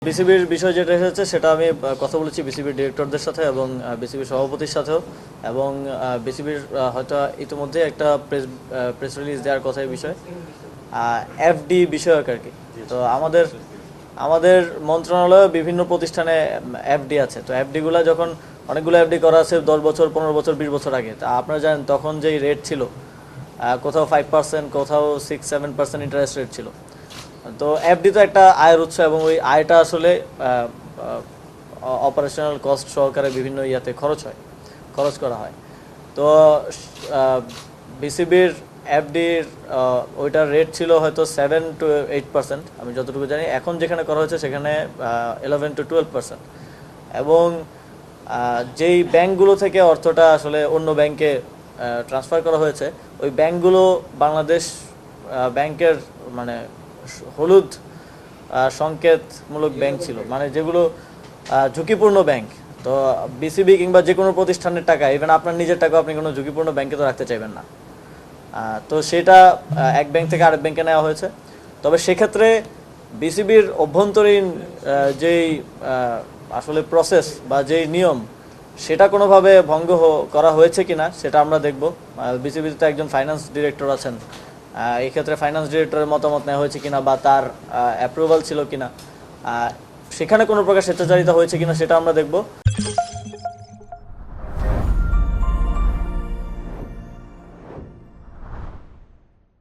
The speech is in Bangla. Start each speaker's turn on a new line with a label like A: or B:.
A: বিসিবির বিষয় যেটা এসেছে সেটা আমি কথা বলেছি বিসিবির ডিরেক্টরদের সাথে এবং বিসিবির সভাপতির সাথেও এবং বিসিবির হয়তো ইতিমধ্যে একটা প্রেস রিলিজ দেওয়ার কথা এই বিষয়ে এফডি বিষয়ক আর কি। তো আমাদের মন্ত্রণালয়ে বিভিন্ন প্রতিষ্ঠানে এফডি আছে। তো এফডিগুলো যখন অনেকগুলো এফডি করা আছে 10 বছর 15 বছর 20 বছর আগে, তা আপনারা জানেন তখন যেই রেট ছিল কোথাও 5%, কোথাও 6-7% ইন্টারেস্ট রেট ছিল। তো এফডি তো একটা আয়ের উৎস এবং ওই আয়টা আসলে অপারেশনাল কস্ট সহকারে বিভিন্ন ইয়াতে খরচ করা হয়। তো বিসিবির এফডির ওইটার রেট ছিল হয়তো 7-8%, আমি যতটুকু জানি। এখন যেখানে করা হয়েছে সেখানে 11-12%। এবং যেই ব্যাংকগুলো থেকে অর্থটা আসলে অন্য ব্যাংকে ট্রান্সফার করা হয়েছে, ওই ব্যাংকগুলো বাংলাদেশ ব্যাংকের মানে হলুদ সংকেতমূলক ব্যাংক ছিল, মানে যেগুলো ঝুঁকিপূর্ণ ব্যাংক। তো বিসিবি কিংবা যে কোনো প্রতিষ্ঠানের টাকা, ইভেন আপনার নিজের টাকা আপনি কোনো ঝুঁকিপূর্ণ ব্যাংকে তো রাখতে চাইবেন না। তো সেটা এক ব্যাংক থেকে আরেক ব্যাংকে নেওয়া হয়েছে। তবে সেক্ষেত্রে বিসিবির অভ্যন্তরীণ যেই আসলে প্রসেস বা যেই নিয়ম, সেটা কোনোভাবে ভঙ্গ করা হয়েছে কিনা সেটা আমরা দেখব। বিসিবিতে তো একজন ফাইন্যান্স ডিরেক্টর আছেন, এই ক্ষেত্রে ফাইন্যান্স ডিরেক্টরের মতামত নেওয়া হয়েছে কিনা বা তার অ্যাপ্রুভাল ছিল কিনা, সেখানে কোনো প্রকার স্বেচ্ছাচারিতা হয়েছে কিনা সেটা আমরা দেখব।